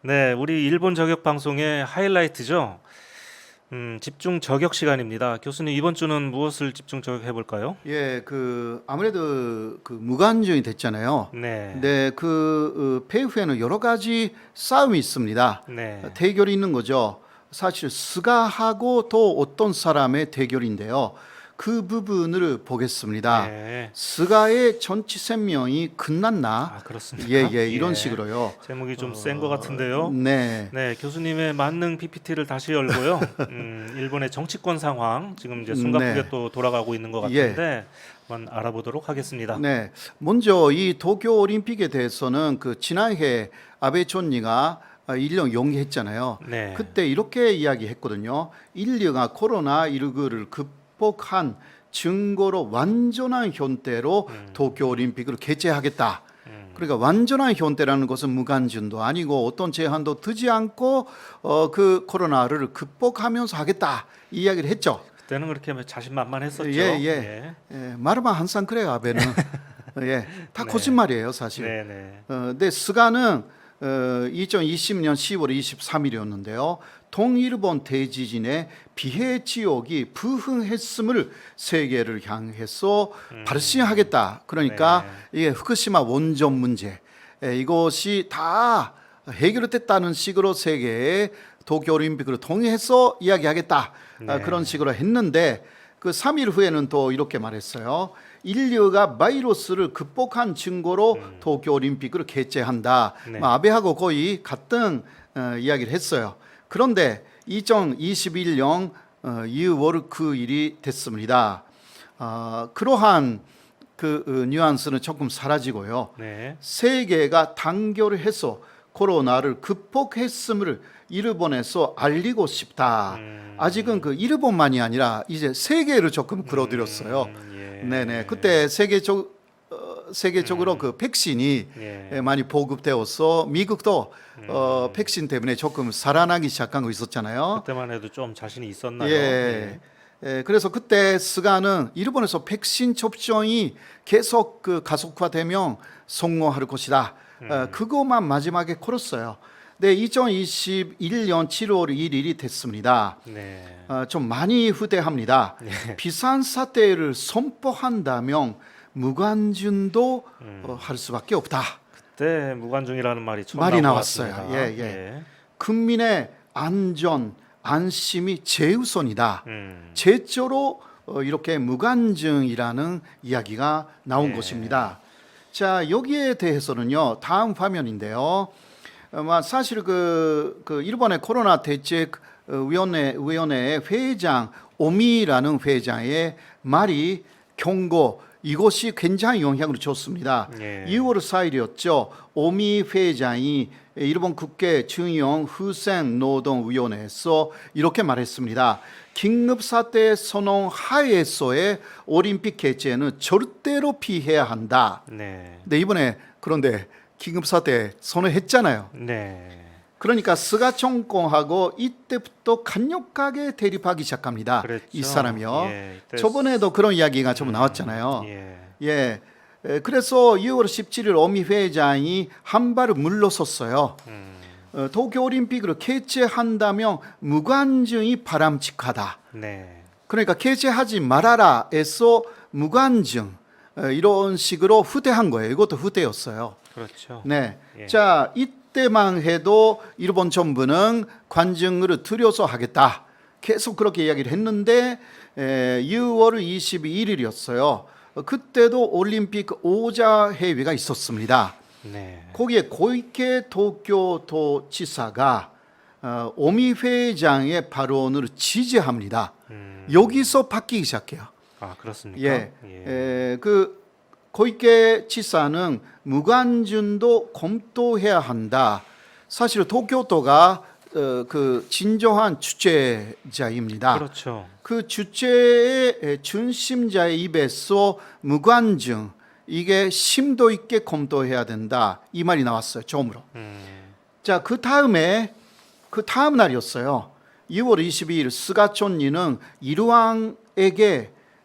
네, 우리 일본 저격 방송의 하이라이트죠. 집중 저격 시간입니다. 교수님, 이번 주는 무엇을 집중 저격해 볼까요? 예, 아무래도 무관중이 됐잖아요. 네, 근데 배후에는 여러 가지 싸움이 있습니다. 네, 대결이 있는 거죠. 사실 스가하고 또 어떤 사람의 대결인데요. 그 부분을 보겠습니다. 네. 스가의 전치 생명이 끝났나? 아, 그렇습니까? 예, 이런 식으로요. 제목이 좀 센 것 같은데요. 네. 네, 교수님의 만능 PPT를 다시 열고요. 일본의 정치권 상황 지금 이제 숨가쁘게 네. 또 돌아가고 있는 것 예. 같은데 한번 알아보도록 하겠습니다. 네, 먼저 이 도쿄 올림픽에 대해서는 지난해 아베 총리가 인력 용기했잖아요. 네, 그때 이렇게 이야기했거든요. 인류가 코로나19를 극복한 증거로 완전한 현대로 도쿄 올림픽을 개최하겠다. 그러니까 완전한 현대라는 것은 무관중도 아니고 어떤 제한도 두지 않고 그 코로나를 극복하면서 하겠다 이 이야기를 했죠. 그때는 그렇게 자신만만했었죠. 예. 말만 항상 그래요, 아베는. 예, 다 거짓말이에요, 사실. 네, 네. 근데 스가는 2020년 10월 23일이었는데요. 동일본 대지진에 피해 지역이 부흥했음을 세계를 향해서 발신하겠다. 그러니까 이게 후쿠시마 원전 문제 이것이 다 해결됐다는 식으로 세계에 도쿄올림픽을 통해서 이야기하겠다. 그런 식으로 했는데 그 3일 후에는 또 이렇게 말했어요. 인류가 바이러스를 극복한 증거로 도쿄올림픽을 개최한다. 네. 아베하고 거의 같은 이야기를 했어요. 그런데 2021년 2월 9일이 됐습니다. 그러한 뉘앙스는 조금 사라지고요. 네. 세계가 단결해서 코로나를 극복했음을 일본에서 알리고 싶다. 아직은 일본만이 아니라 이제 세계를 조금 끌어들였어요. 예. 네네. 그때 세계적으로 백신이 예. 많이 보급되어서 미국도 백신 때문에 조금 살아나기 시작한 거 있었잖아요. 그때만 해도 좀 자신이 있었나요? 예. 그래서 그때 스가는 일본에서 백신 접종이 계속 가속화되면 성공할 것이다. 그것만 마지막에 걸었어요. 네, 2021년 7월 1일이 됐습니다. 네. 좀 많이 후대합니다. 비상사태를 선포한다면 무관중도 할 수밖에 없다. 그때 무관중이라는 말이 처음 말이 나온 것 나왔어요. 같습니다. 예. 국민의 안전, 안심이 최우선이다. 음. 최초로 이렇게 무관중이라는 이야기가 나온 것입니다. 자, 여기에 대해서는요. 다음 화면인데요. 사실 일본의 코로나 대책 위원회 회장 오미라는 회장의 말이 경고 이것이 굉장히 영향을 줬습니다. 2월 4일이었죠. 오미 회장이 일본 국회 중央후생 노동위원회에서 이렇게 말했습니다. 긴급사태 선언 하에서의 올림픽 개최는 절대로 피해야 한다. 네. 근데 이번에 그런데 긴급사태 선언했잖아요. 네. 그러니까 스가 정권하고 이때부터 강력하게 대립하기 시작합니다. 그랬죠. 이 사람이요. 이때 저번에도 그런 이야기가 좀 나왔잖아요. 예. 그래서 6월 17일 오미 회장이 한 발을 물러섰어요. 도쿄올림픽을 개최한다면 무관중이 바람직하다. 네. 그러니까 개최하지 말아라에서 무관중 이런 식으로 후대한 거예요. 이것도 후대였어요. 그렇죠. 네. 예. 자, 이때만 해도 일본 정부는 관중을 들여서 하겠다. 계속 그렇게 이야기를 했는데 6월 22일이었어요. 그때도 올림픽 오자 회의가 있었습니다. 네. 거기에 고이케 도쿄도지사가 오미 회장의 발언을 지지합니다. 여기서 바뀌기 시작해요. 아, 그렇습니까? 예. 고이케 지사는 무관중도 검토해야 한다. 사실 도쿄도가 진정한 주최자입니다. 그렇죠. 그 주최의 중심자의 입에서 무관중 이게 심도 있게 검토해야 된다. 이 말이 나왔어요. 처음으로. 자, 그 다음 날이었어요. 2월 22일 스가 총리는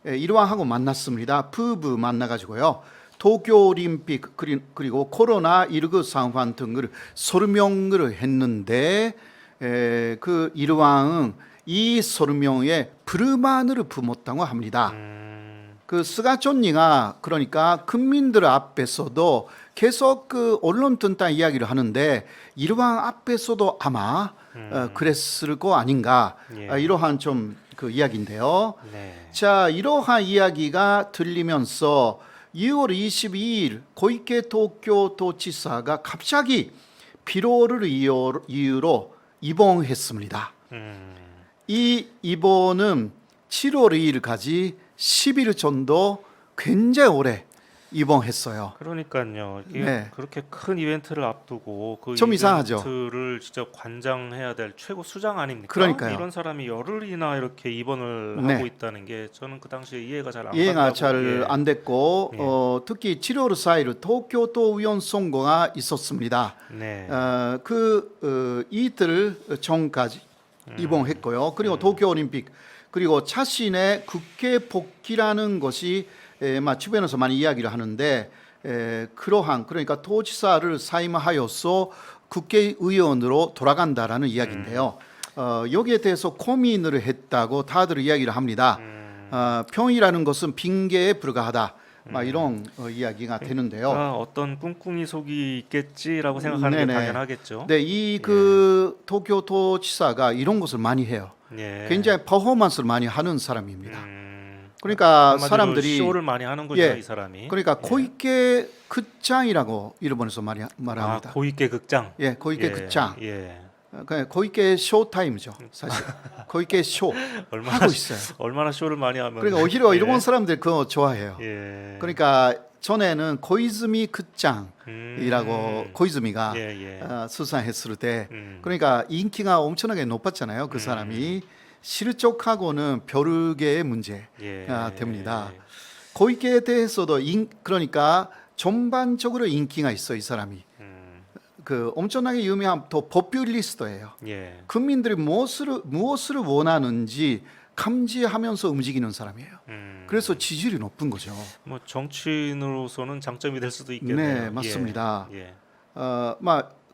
일왕하고 만났습니다. 부부 만나가지고요. 도쿄올림픽 그리고 코로나19 상황 등을 설명을 했는데 그 일왕은 이 설명에 불만을 품었다고 합니다. 그 스가촌니가 그러니까 국민들 앞에서도 계속 그 언론 등단 이야기를 하는데 일왕 앞에서도 아마 그랬을 거 아닌가 예. 이러한 좀 그 이야기인데요. 네. 자, 이러한 이야기가 들리면서 2월 22일 고이케 도쿄도지사가 갑자기 피로를 이유로 입원했습니다. 이 입원은 7월 2일까지 10일 정도 굉장히 오래 입원했어요. 그러니까요. 이게 네. 그렇게 큰 이벤트를 앞두고 그 좀 이상하죠. 이벤트를 진짜 관장해야 될 최고 수장 아닙니까? 그러니까요. 이런 사람이 열흘이나 이렇게 입원을 네. 하고 있다는 게 저는 그 당시에 이해가 잘 안 이해가 간다고. 잘 안 됐고 예. 특히 7월 4일 도쿄도 의원 선거가 있었습니다. 네. 이틀 전까지 입원했고요. 그리고 도쿄올림픽 그리고 자신의 국회 복귀라는 것이 주변에서 많이 이야기를 하는데 그러니까 도지사를 사임하여서 국회의원으로 돌아간다라는 이야기인데요. 여기에 대해서 고민을 했다고 다들 이야기를 합니다. 평이라는 것은 핑계에 불과하다. 이런 이야기가 되는데요. 어떤 꿍꿍이 속이 있겠지라고 생각하는 게 네네. 당연하겠죠. 네, 이 그 도쿄도지사가 이런 것을 많이 해요. 예. 굉장히 퍼포먼스를 많이 하는 사람입니다. 그러니까 한마디로 사람들이 쇼를 많이 하는군요, 예. 이 사람이. 그러니까 고이케 극장이라고 일본에서 말합니다. 고이케 극장. 예, 고이케 예. 극장. 예. 그러니까 고이케 쇼타임이죠, 사실. 고이케 쇼 얼마나 하고 있어요. 얼마나 쇼를 많이 하면. 그러니까 오히려 예. 일본 사람들 그거 좋아해요. 예. 그러니까 전에는 고이즈미 극장이라고 고이즈미가 예, 예. 수상했을 때 그러니까 인기가 엄청나게 높았잖아요. 그 사람이 실적하고는 별개의 문제가 예. 됩니다. 고이케에 대해서도 그러니까 전반적으로 인기가 있어 이 사람이. 그 엄청나게 유명한 또 포퓰리스트예요. 예. 국민들이 무엇을 원하는지 감지하면서 움직이는 사람이에요. 그래서 지지율이 높은 거죠. 뭐 정치인으로서는 장점이 될 수도 있겠네요. 네, 맞습니다. 예.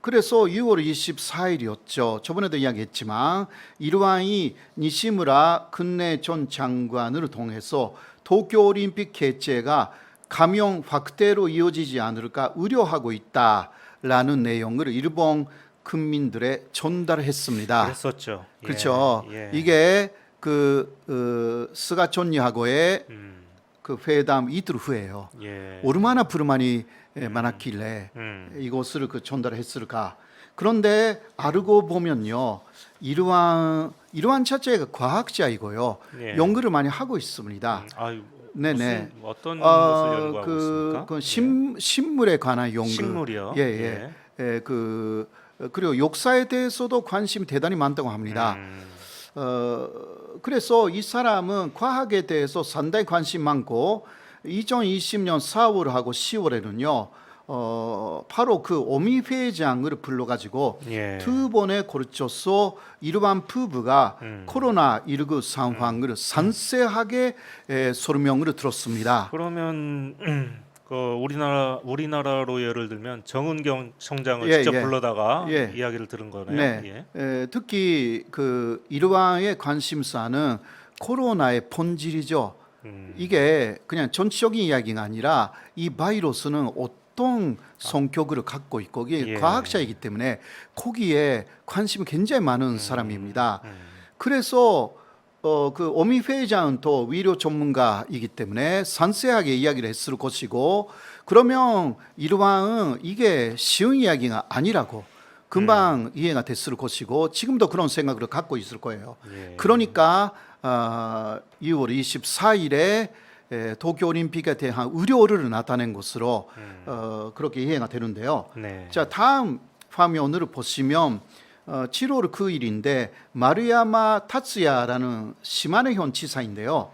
그래서 6월 24일이었죠. 저번에도 이야기했지만 일왕이 니시무라 근내 전 장관을 통해서 도쿄올림픽 개최가 감염 확대로 이어지지 않을까 우려하고 있다라는 내용을 일본 국민들에 전달했습니다. 그랬었죠. 예. 그렇죠. 예. 이게 스가촌니하고의 그 회담 이틀 후에요. 예. 얼마나 불만이 많았길래 이것을 전달했을까? 그런데 알고 보면요, 일왕 자체가 과학자이고요, 예. 연구를 많이 하고 있습니다. 네네. 어떤 것을 연구하고 있습니까? 식물에 관한 연구. 식물이요. 예. 그리고 역사에 대해서도 관심이 대단히 많다고 합니다. 그래서 이 사람은 과학에 대해서 상당히 관심 많고 2020년 4월하고 10월에는요 바로 그 오미 회장을 불러가지고 예. 두 번에 걸쳐서 일반 부부가 코로나19 상황을 상세하게 설명을 들었습니다. 그러면 우리나라로 예를 들면 정은경 청장을 예, 직접 예. 불러다가 예. 이야기를 들은 거네요. 네, 예. 특히 그 일왕의 관심사는 코로나의 본질이죠. 이게 그냥 전체적인 이야기가 아니라 이 바이러스는 어떤 성격을 갖고 있고 이게 예. 과학자이기 때문에 거기에 관심이 굉장히 많은 사람입니다. 그래서 그 오미 회장은 또 의료 전문가이기 때문에 상세하게 이야기를 했을 것이고 그러면 일왕은 이게 쉬운 이야기가 아니라고 금방 이해가 됐을 것이고 지금도 그런 생각을 갖고 있을 거예요. 예. 그러니까 6월 24일에 도쿄올림픽에 대한 우려를 나타낸 것으로 그렇게 이해가 되는데요. 네. 자, 다음 화면을 보시면 7월 9일인데 마루야마 타츠야라는 시마네현 지사인데요.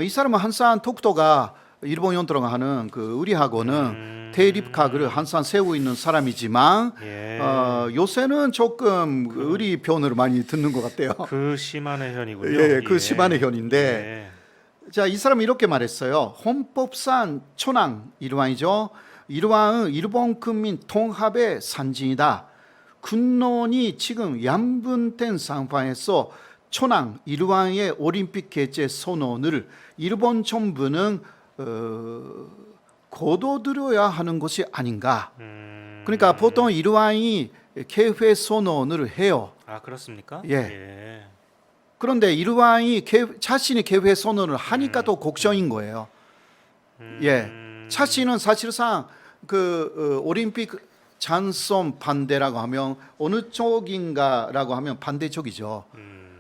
이 사람은 한산 독도가 일본 연도가 하는 그 우리하고는 대립각을 한산 세우고 있는 사람이지만 예. 요새는 조금 우리 편을 많이 듣는 것 같아요. 그 시마네 현이군요. 예, 그 시마네현인데 자, 이 사람이 이렇게 말했어요. 헌법상 천황 일왕이죠. 일왕은 일본 국민 통합의 상징이다. 군론이 지금 양분된 상황에서 천황 일왕의 올림픽 개최 선언을 일본 정부는 거둬들여야 하는 것이 아닌가. 그러니까 보통 일왕이 개회 선언을 해요. 아, 그렇습니까? 예. 그런데 일왕이 자신이 개회 선언을 하니까 또 걱정인 거예요. 예, 자신은 사실상 그 올림픽 찬성 반대라고 하면 어느 쪽인가라고 하면 반대쪽이죠.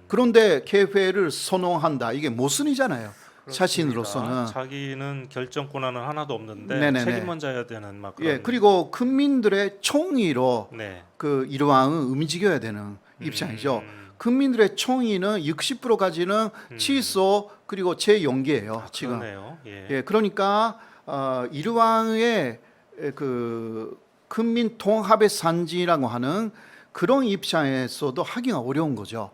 그런데 개회를 선언한다. 이게 모순이잖아요. 자신으로서는. 자기는 결정 권한은 하나도 없는데 네네네. 책임만 져야 되는 막 그런. 예, 그리고 국민들의 총의로 네. 그 일왕은 움직여야 되는 입장이죠. 국민들의 총의는 60%까지는 취소 그리고 재연기예요. 아, 지금. 그러네요. 예. 예, 그러니까 일왕의 그 국민 통합의 산지라고 하는 그런 입장에서도 하기가 어려운 거죠.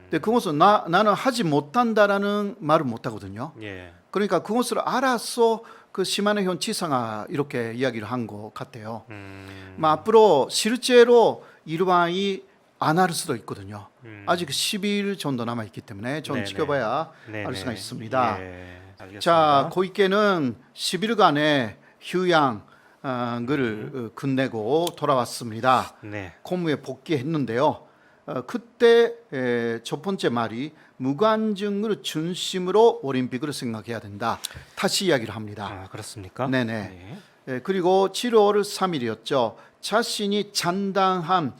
근데 그것은 나는 하지 못한다라는 말을 못 하거든요. 예. 그러니까 그것을 알아서 그 시마네현 지사가 이렇게 이야기를 한 것 같아요. 앞으로 실제로 일왕이 안 할 수도 있거든요. 아직 10일 정도 남아 있기 때문에 좀 네네. 지켜봐야 네네. 알 수가 있습니다. 예. 알겠습니다. 자, 고이케는 10일간의 휴양을 끝내고 돌아왔습니다. 네. 공무에 복귀했는데요. 그때 첫 번째 말이 무관중을 중심으로 올림픽을 생각해야 된다. 다시 이야기를 합니다. 아, 그렇습니까? 네네. 그리고 7월 3일이었죠. 자신이 장당한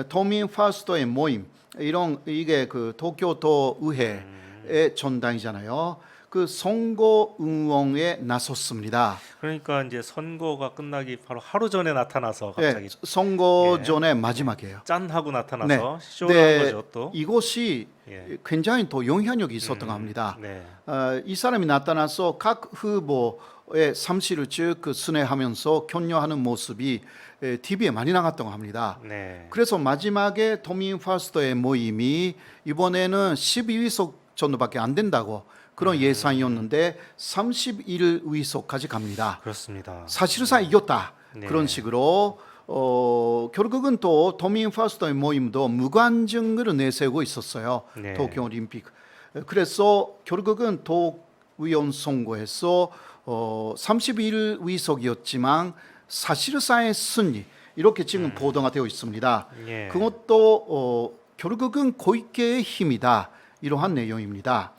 도민 파스토의 모임, 이게 그 도쿄도 의회의 전당이잖아요. 그 선거 운동에 나섰습니다. 그러니까 이제 선거가 끝나기 바로 하루 전에 나타나서 갑자기 예, 선거 전에 마지막이에요. 짠 하고 나타나서 네. 쇼를 네, 한 거죠, 또. 이것이 예. 굉장히 또 영향력이 있었던 겁니다. 네. 이 사람이 나타나서 각 후보의 삼시를 쭉 순회하면서 격려하는 모습이 TV에 많이 나갔던 합니다. 네. 그래서 마지막에 도민 파스토의 모임이 이번에는 12위석 정도밖에 안 된다고 그런 예상이었는데 31위석까지 갑니다. 그렇습니다. 사실상 이겼다. 네. 그런 식으로 결국은 또 도민 파스토의 모임도 무관중을 내세우고 있었어요. 네. 도쿄 올림픽. 그래서 결국은 도의원 선거에서 31위석이었지만 사실상의 승리 이렇게 지금 보도가 되어 있습니다. 예. 그것도 결국은 고이케의 힘이다. 이러한 내용입니다.